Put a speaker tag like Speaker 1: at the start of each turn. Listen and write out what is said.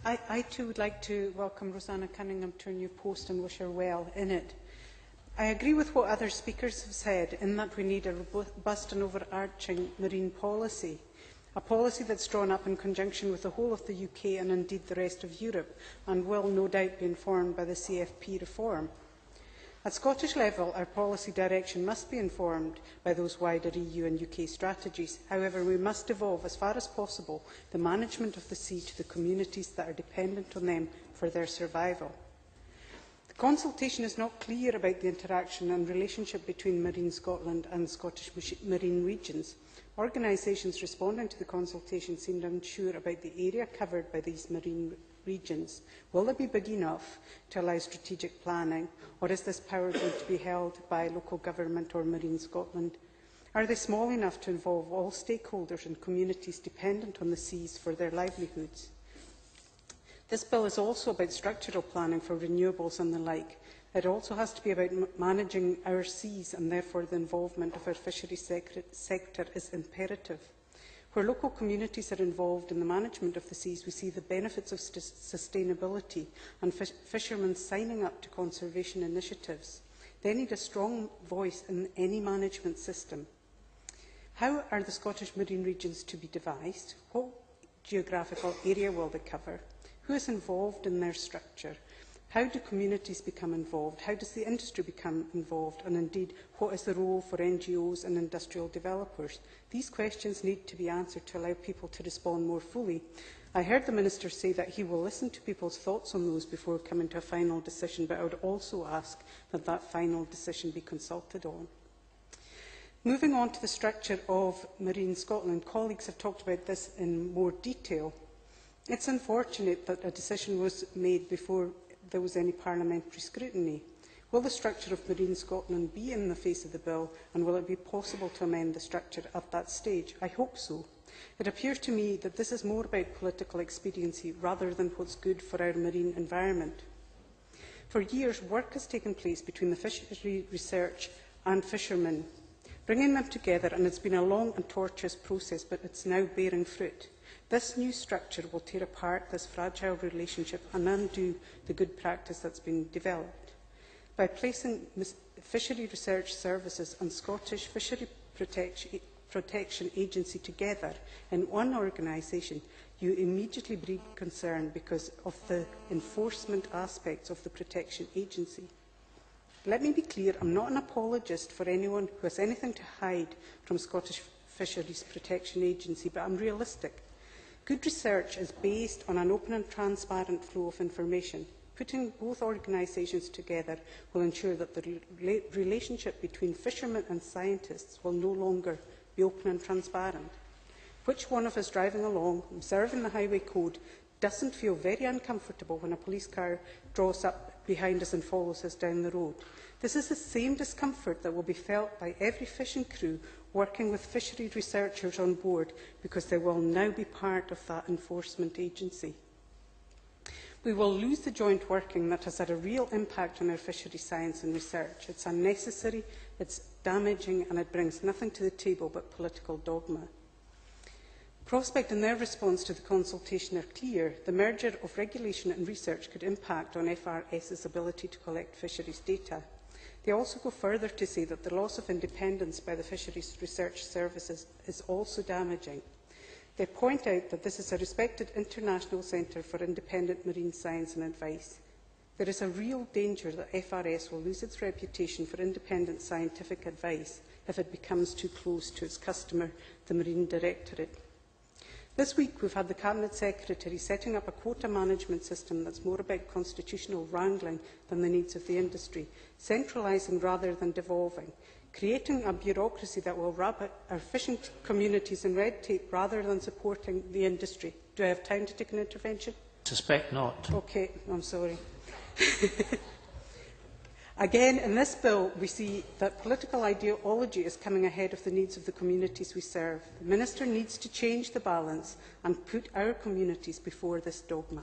Speaker 1: I too would like to welcome Rosanna Cunningham to her new post and wish her well in it. I agree with what other speakers have said in that we need a robust and overarching marine policy, a policy that's drawn up in conjunction with the whole of the UK and indeed the rest of Europe, and will no doubt be informed by the CFP reform. At Scottish level, our policy direction must be informed by those wider EU and UK strategies. However, we must devolve as far as possible the management of the sea to the communities that are dependent on them for their survival. The consultation is not clear about the interaction and relationship between Marine Scotland and Scottish marine regions. Organisations responding to the consultation seemed unsure about the area covered by these marine regions. Will they be big enough to allow strategic planning, or is this power going to be held by local government or Marine Scotland? Are they small enough to involve all stakeholders and communities dependent on the seas for their livelihoods? This bill is also about structural planning for renewables and the like. It also has to be about managing our seas, and therefore the involvement of our fisheries sector is imperative. Where local communities are involved in the management of the seas, we see the benefits of sustainability and fishermen signing up to conservation initiatives. They need a strong voice in any management system. How are the Scottish marine regions to be devised? What geographical area will they cover? Who is involved in their structure? How do communities become involved? How does the industry become involved? And indeed, what is the role for NGOs and industrial developers? These questions need to be answered to allow people to respond more fully. I heard the Minister say that he will listen to people's thoughts on those before coming to a final decision, but I would also ask that that final decision be consulted on. Moving on to the structure of Marine Scotland, colleagues have talked about this in more detail. It's unfortunate that a decision was made before there was any parliamentary scrutiny. Will the structure of Marine Scotland be in the face of the bill, and will it be possible to amend the structure at that stage? I hope so. It appears to me that this is more about political expediency rather than what's good for our marine environment. For years, work has taken place between the fishery research and fishermen, bringing them together, and it's been a long and tortuous process, but it's now bearing fruit. This new structure will tear apart this fragile relationship and undo the good practice that's been developed. By placing Fishery Research Services and Scottish Fishery Protection Agency together in one organisation, you immediately breed concern because of the enforcement aspects of the Protection Agency. Let me be clear, I'm not an apologist for anyone who has anything to hide from Scottish Fisheries Protection Agency, but I'm realistic. Good research is based on an open and transparent flow of information. Putting both organisations together will ensure that the relationship between fishermen and scientists will no longer be open and transparent. Which one of us driving along, observing the highway code, doesn't feel very uncomfortable when a police car draws up behind us and follows us down the road? This is the same discomfort that will be felt by every fishing crew working with fishery researchers on board, because they will now be part of that enforcement agency. We will lose the joint working that has had a real impact on our fishery science and research. It's unnecessary, it's damaging, and it brings nothing to the table but political dogma. Prospect and their response to the consultation are clear. The merger of regulation and research could impact on FRS's ability to collect fisheries data. They also go further to say that the loss of independence by the Fisheries Research Services is also damaging. They point out that this is a respected international centre for independent marine science and advice. There is a real danger that FRS will lose its reputation for independent scientific advice if it becomes too close to its customer, the Marine Directorate. This week we've had the Cabinet Secretary setting up a quota management system that's more about constitutional wrangling than the needs of the industry, centralising rather than devolving, creating a bureaucracy that will wrap our fishing communities in red tape rather than supporting the industry. Do I have time to take an intervention?
Speaker 2: Suspect not.
Speaker 1: Okay, I'm sorry. Again, in this bill, we see that political ideology is coming ahead of the needs of the communities we serve. The Minister needs to change the balance and put our communities before this dogma.